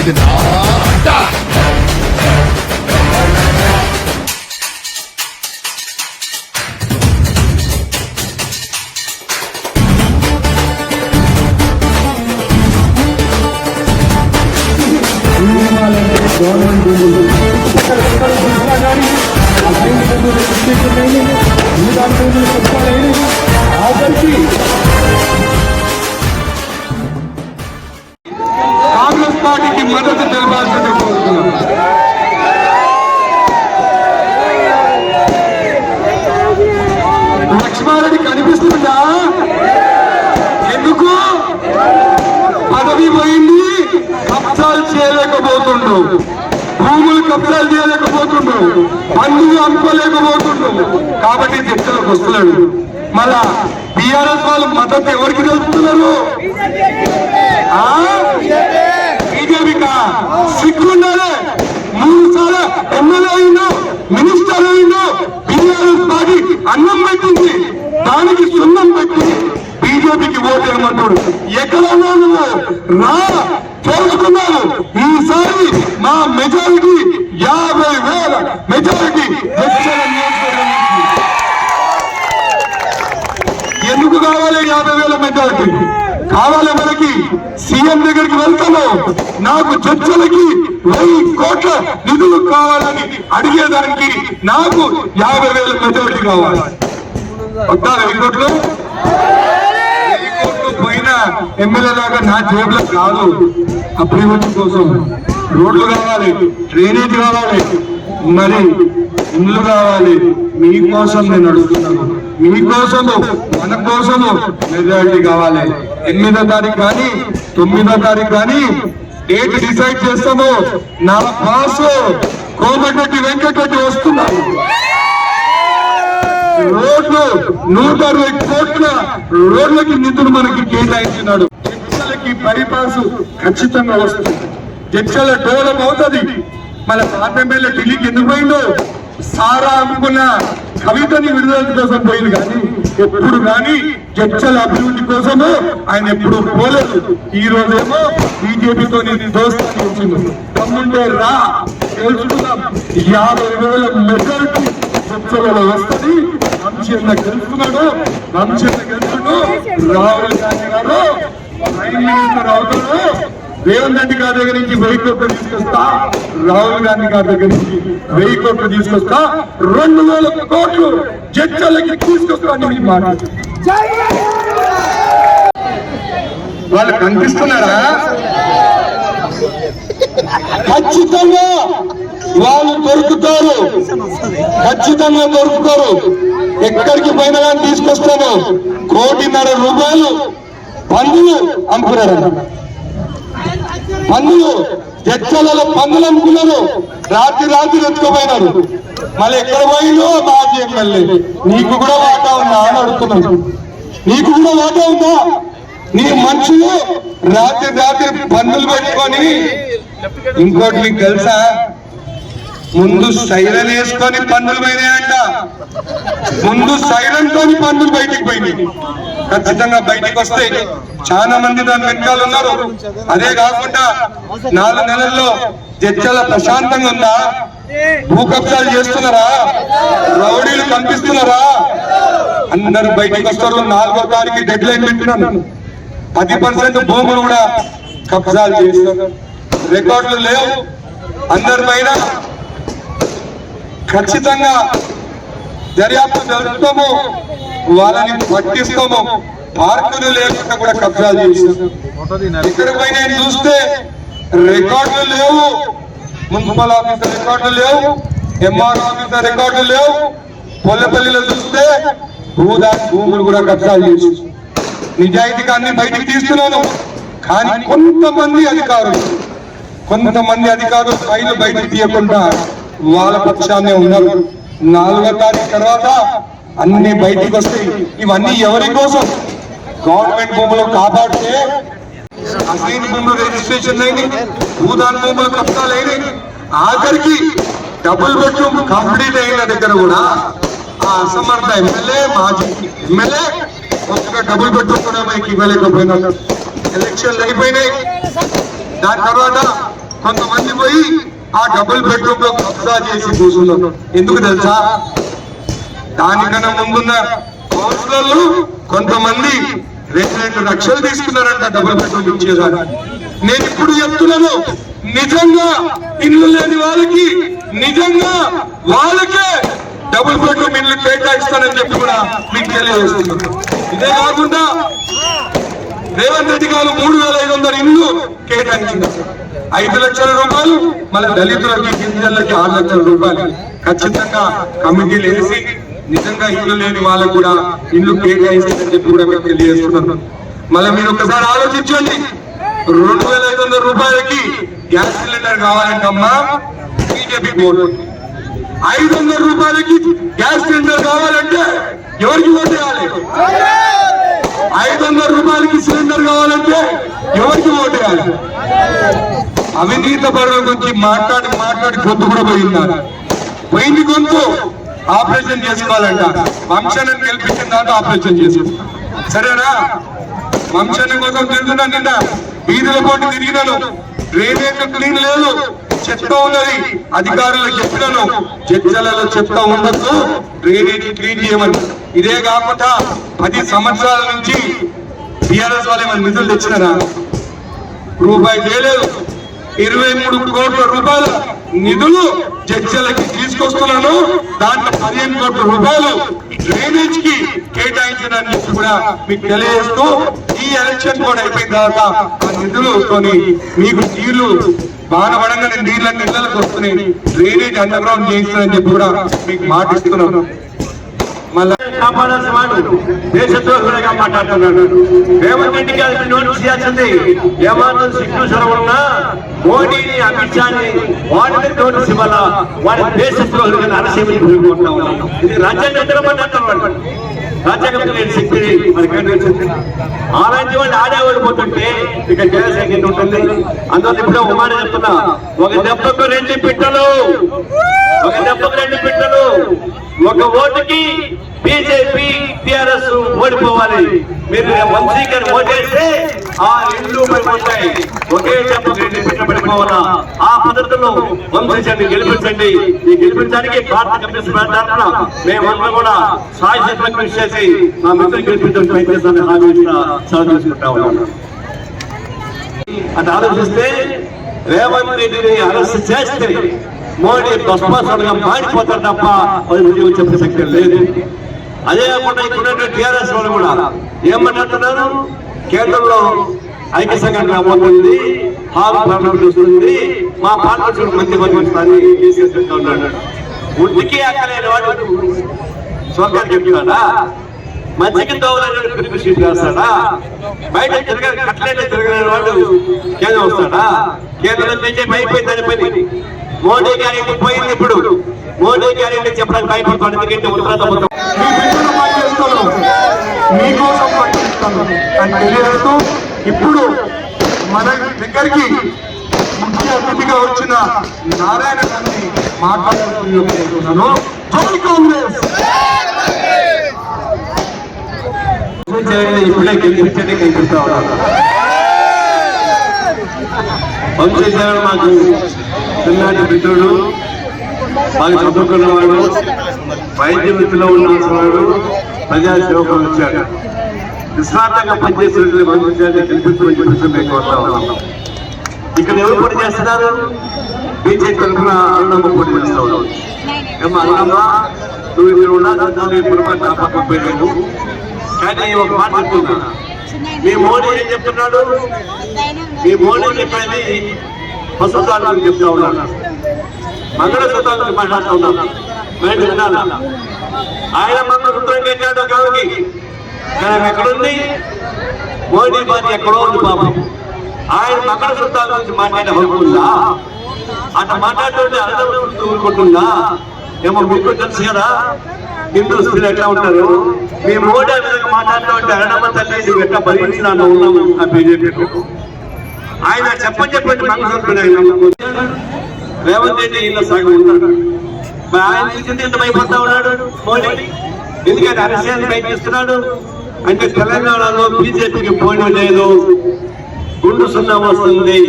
ఇది నా ఆట. గవర్నమెంట్ భూములు ఎక్కడ చూసినా కానీ ఆ సైన్ భూములు ప్రత్యేకమైనవి, భూదాన భూములు ప్రత్యేకమైనవి. ఆఖరికి కాంగ్రెస్ పార్టీకి మద్దతు తెలపాల్సింది కోరుతున్నాం. లక్ష్మారెడ్డి కనిపిస్తుందా? ఎందుకు పదవి పోయింది, కబ్జాలు చేయలేకపోతుండు, భూములు కబ్జాలు చేయలేకపోతుండు, బంధువు అనుకోలేకపోతుండు. కాబట్టి చర్చలకు వస్తున్నాడు. మళ్ళా టీఆర్ఎస్ వాళ్ళు మద్దతు ఎవరికి తెలుపుతున్నారు? బీజేపీకా? సిగ్గుండాలి. 3 సార్లు ఎమ్మెల్యే అయిందో, మినిస్టర్ అయిందో, టీఆర్ఎస్ పార్టీ అన్నం పెట్టింది, దానికి సున్నం పెట్టి బీజేపీకి ఓటు ఏమంటాడు? ఎక్కడన్నా నువ్వు రా, తెలుసుకున్నాను. ఈసారి మా మెజారిటీ 50,000 మెజారిటీ. ఎందుకు కావాలి 50,000 మెజారిటీ? కావాలి మనకి. సీఎం దగ్గరికి వెళ్తాను, నాకు చర్చలకి 1000 కోట్ల నిధులు కావాలని అడిగేదానికి నాకు 50,000 మెజారిటీ కావాలి. వద్దా 1000 కోట్లు? పోయిన ఎమ్మెల్యే లాగా నా జేబులో కాదు. అభివృద్ధి కోసం రోడ్లు కావాలి, డ్రైనేజ్ కావాలి, మరి ఇల్లు కావాలి. మీకోసం నేను అడుగుతున్నాను, మీకోసము, మన కోసము మెజారిటీ కావాలి. 8వ తారీఖు కానీ 9వ తారీఖు కానీ డేట్ డిసైడ్ చేస్తాము. నా బాసు కోమటిరెడ్డి వెంకటరెడ్డి వస్తున్నారు. రోడ్లు 160 కోట్ల రోడ్లకి నిధులు మనకి కేటాయించినాడు. చర్చలకి బైపాస్ ఖచ్చితంగా వస్తుంది. చర్చల డెవలప్ అవుతుంది. మన పాత ఎమ్మెల్యే ఢిల్లీకి ఎందుకు పోయిందో? సారా అమ్ముకున్న కవితని విడుదల కోసం పోయింది, కానీ ఎప్పుడు కానీ చర్చల అభివృద్ధి కోసము ఆయన ఎప్పుడు పోలేదు. ఈ రోజేమో బీజేపీతో దోస్తాన్ని వచ్చింది. తమ్ముంటే రా, తెలుసుకుందాం. 50,000 మెజారిటీ చర్చలలో వస్తుంది. వంశీన్న గెలుస్తున్నాడు, వంశీన్న గెలుస్తున్నాడు. రాహుల్ గాంధీ గారు ప్రైమ్ మినిస్టర్ అవుతాడు. రేవంత్ రెడ్డి గారి దగ్గర నుంచి 1000 కోట్లు తీసుకొస్తా, రాహుల్ గాంధీ గారి దగ్గర నుంచి 1000 కోట్లు తీసుకొస్తా, 2,000 కోట్లు చర్చలకి తీసుకొస్తా అని మీ మాట. వాళ్ళు కనిపిస్తున్నారా? ఖచ్చితంగా వాళ్ళు దొరుకుతారు, ఖచ్చితంగా దొరుకుతారు. ఎక్కడికి పోయినా కానీ తీసుకొస్తాను. 1,50,00,000 రూపాయలు పందులు అమ్ముకున్నారు. పందులు చర్చలలో పందులు అమ్ముకున్నారు. రాత్రి ఎత్తుకుపోయినారు. మళ్ళీ ఎక్కడ పోయిందో మాజీ ఎమ్మెల్యే. నీకు కూడా వాటా ఉందా అని అడుగుతున్నాను. నీకు కూడా వాటా ఉందా? నీ మనుషులు రాత్రి పందులు పెట్టుకొని, ఇంకోటి మీకు తెలుసా, ముందు సైరన్ వేసుకొని పందులు పోయినాయంట. ముందు సైరన్ తోని పందులు బయటికి పోయినాయి. ఖచ్చితంగా బయటికి వస్తాయి. చాలా మంది దాని వెనకాల ఉన్నారు. అదే కాకుండా 4 నెలల్లో చర్చల ప్రశాంతంగా ఉందా? భూ కబ్జాలు చేస్తున్నారా? రౌడీలు కనిపిస్తున్నారా? అందరూ బయటికి వస్తారు. 4వ తారీఖు డెడ్ లైన్ పెట్టినాను. 10% భూములు కూడా కబ్జాలు చేస్తున్నారు. రికార్డులు లేవు. అందరి పైన ఖచ్చితంగా దర్యాప్తు జరుపుతాము, వాళ్ళని పట్టిస్తాము. పార్కులు లేకుండా కూడా కబ్జాలు చేస్తాము. ఇక్కడ పైన చూస్తే రికార్డులు లేవు. మున్సిపల్ ఆఫీసర్ రికార్డులు లేవు, ఎంఆర్ ఆఫీసర్ రికార్డులు లేవు. పొల్లపల్లిలో చూస్తే భూములు కూడా కబ్జాలు చేసి నిజాయితీగా అన్ని బయటికి తీస్తున్నాను. కానీ కొంతమంది అధికారులు ఫైలు బయటికి తీయకుండా వాళ్ళ పక్షాన్నే ఉన్నారు. 4వ తారీఖు తర్వాత అన్ని బయటికి వస్తాయి. ఇవన్నీ ఎవరి కోసం? గవర్నమెంట్ భూములు కాపాడితే అసైన్ భూములు రిజిస్ట్రేషన్ అయినాయి, భూదాన భూములు కబ్జాలు అయినాయి. ఆఖరికి డబుల్ బెడ్రూమ్ కంప్లీట్ అయిన దగ్గర కూడా ఆ అసమర్థ ఎమ్మెల్యే, మాజీ ఎమ్మెల్యే కొత్తగా డబుల్ బెడ్రూమ్ కూడా మనకి ఇవ్వలేకపోయినా. ఎలక్షన్లు అయిపోయినాయి. దాని తర్వాత కొంతమంది పోయి ఆ డబుల్ బెడ్రూమ్ లో కబ్జా చేసి కూర్చున్నారు. ఎందుకు తెలుసా? దానికన్నా ముందున్న కౌన్సిలర్లు కొంతమంది 2 లక్షలు తీసుకున్నారంట డబుల్ బెడ్రూమ్ ఇచ్చేదాన్ని. నేను ఇప్పుడు చెప్తున్నాను, నిజంగా ఇల్లు లేని వాళ్ళకి నిజంగా వాళ్ళకే డబుల్ బెడ్రూమ్ ఇల్లు కేటాయిస్తానని చెప్పి కూడా మీకు తెలియజేస్తున్నాను. ఇదే కాకుండా రేవంత్ రెడ్డి గారు 3,500 ఇల్లు కేటాయించినారు. 5 లక్షల రూపాయలు మళ్ళీ దళితులకి గిరిజనులకి 6 లక్షల రూపాయలు ఖచ్చితంగా కమిటీలు వేసి నిజంగా ఇల్లు లేని వాళ్ళకు కూడా ఇల్లు కేటాయిస్తారని చెప్పి కూడా మీకు తెలియజేస్తున్నాను. మళ్ళీ మీరు ఒకసారి ఆలోచించండి, 2,500 రూపాయలకి గ్యాస్ సిలిండర్ కావాలంటమ్మా బీజేపీ ఓటు, 500 రూపాయలకి గ్యాస్ సిలిండర్ కావాలంటే ఎవరికి ఓటు వేయాలి? 500 రూపాయలకి సిలిండర్ కావాలంటే ఎవరికి ఓటు వేయాలి? అవినీతి పరుల గురించి మాట్లాడి గొంతు కూడా పోయింది గొంతు. ఆపరేషన్ చేసుకోవాలంట, వంశాన్ని గెలిపించిన దాంట్లో ఆపరేషన్ చేసుకోవాలి. సరేనా? వంశాన్ని కోసం తిరుగుతున్నా, నిన్న వీధుల పోటీ తిరిగినాను, డ్రైనేజ్ క్లీన్ లేదు, చెత్త ఉన్నది. అధికారులకు చెప్పినాను, చర్చలలో చెత్త ఉండదు, డ్రైనేజ్ క్లీన్ చేయమని. ఇదే కాకుండా 10 సంవత్సరాల నుంచి టీఆర్ఎస్ వాళ్ళు ఏమైనా నిధులు తెచ్చినారా? రూపాయి చేయలేదు. 23 కోట్ల రూపాయల నిధులు చర్చలకి తీసుకొస్తున్నాను, దాంట్లో 15 కోట్ల రూపాయలు డ్రైనేజ్ కి కేటాయించడానికి చెప్పి కూడా మీకు తెలియజేస్తూ, ఈ ఎలక్షన్ కూడా అయిపోయిన తర్వాత ఆ నిధులతోని మీకు నీళ్లు బాధపడంగానే నీళ్ళని ఇళ్లకు వస్తున్నాయి, డ్రైనేజ్ అండర్ గ్రౌండ్ చేయిస్తానని చెప్పి కూడా మీకు మాటిస్తున్నాను. మళ్ళీ కాపాడాల్సిన వాడు దేశద్రోహులుగా మాట్లాడుతున్నాడు. రేవంత్ రెడ్డి గారికి నోటీస్ చేయాల్సింది. ఏమాత్రం సిగ్గు సొరవున్నా మోడీని, అమిత్ షాని వాడిని నోటీస్ ఇవ్వాలా? వాడి దేశద్రోహులుగా అరసేమని పెరుగుకుంటా ఉన్నాడు. ఇది రాజ్యాంగం మాట్లాడుతున్నాడు. రాజ్యాంగం శక్తి మనకి అలాంటి వాళ్ళు ఆడేవాళ్ళు పోతుంటే ఇక జనసంఖ్య ఉంటుంది. అందువల్ల ఇప్పుడు ఒక మాట చెప్తున్నా, ఒక దెబ్బకు 2 పిట్టలు, ఒక దెబ్బకు 2 పిట్టలు. ఒక ఓటుకి బీజేపీ టీఆర్ఎస్ ఓడిపోవాలి. మీరు వంశీకరణ ఓటేస్తే ఆ 2 పడిపోతాయి. ఒకే చెప్పు 2 పిట్టలు పడిపోవాలా? ఆ పద్ధతిలో వంశీని గెలిపించండి. ఈ గెలిపించడానికి భారత కమ్యూనిస్ట్ తరఫున మేమంతా కూడా సాయశక్తులు కృషి చేసి మా మిత్రులు గెలిపించడానికి ప్రయత్నిస్తామని హామీ తీసుకుంటా ఉన్నాం. అది ఆలోచిస్తే రేవంత్ రెడ్డిని అరెస్ట్ చేస్తే మోడీ బస్పాసనగా మాడిపోతారు తప్ప అది విజయం చెప్పే శక్తి లేదు. అదే కాకుండా ఇక్కడ టీఆర్ఎస్ వాళ్ళు కూడా ఏమంటున్నారు, కేంద్రంలో ఐక్య సంఘటన రాబోతుంది, హాల్ పార్లమెంట్ వస్తుంది, మా పార్లమెంట్ మంచి పని ఉన్నాడు. ఉట్టికి అక్కలేని వాడు స్వర్గాన్ని చెప్తున్నాడా? మంచికి తోవలేని సీట్ రాస్తాడా? బయట కట్టలేని తిరగలేని వాడు కేంద్రం వస్తాడా? కేంద్రంలో బీజేపీ అయిపోయిందని పని. మోడీ గారికి పోయింది. ఇప్పుడు మోడీ గారికి చెప్పడానికి భయపడతాడు. ఎందుకంటే మీకోసం పనిచేస్తాను అని తెలియజేస్తూ, ఇప్పుడు మన దగ్గరికి ముఖ్య అతిథిగా వచ్చిన నారాయణ గారిని మాట్లాడుతున్నాను. జై కాంగ్రెస్! ఇప్పుడే గెలిపించండి, గెలిపిస్తా ఉన్నాను. వంశీకరణ మాకు చిన్నటి మిత్రుడు, బాగా చదువుకున్నవాడు, వైద్య వృత్తిలో ఉన్నవాడు, ప్రజాసేవకులు వచ్చాడు. నిస్వార్థంగా పనిచేసిన వంశాన్ని గెలిపించమని చెప్పి మేము కోరుతా ఉన్నాం. ఇక్కడ ఎవరు పోటీ చేస్తున్నారు? బీజేపీ తరఫున అరుణమ్మ పోటీ చేస్తా ఉన్నాం. ఏమో అరుణమ్మ, నువ్వు ఇక్కడ ఉన్నా కానీ ఒక మాట చెప్తున్నా, మీ మోడీ ఏం చెప్తున్నాడు? మీ మోడీ చెప్పేది పశుత్వాల గురించి చెప్తా ఉన్నాడు, మంగళసూత్రాల గురించి మాట్లాడుతూ ఉన్నాడు. మేము వినాలా? ఆయన మంగళసూత్రం కట్టాడు కావుకి, కానీ ఎక్కడుంది? మోడీ భార్య ఎక్కడో ఉంది పాపం. ఆయన మంగళసూత్రాల గురించి మాట్లాడే హక్కు ఉందా? అట్లా మాట్లాడుతుంటే అర్థం ఊరుకుంటుందా? ఏమో మీకు తెలుసు కదా హిందూ స్త్రీలు ఎట్లా ఉంటారు. మీ మోడీ విధంగా మాట్లాడుతూ ఉంటే అరణమ్మ తల్లి నువ్వు ఎట్లా భరించిన ఉన్నాము ఆ బీజేపీ. ఆయన చెప్పండి మంగళసూత్రం రేవంత్ రెడ్డి ఇళ్ళ సగం ఉన్నాడు. ఆయన ఎంత భయపడతా ఉన్నాడు మోడీ? ఎందుకంటే అరెస్టాన్ని ప్రయత్నిస్తున్నాడు. అంటే తెలంగాణలో బీజేపీకి పోటీ లేదు, గుండు సున్నా వస్తుంది.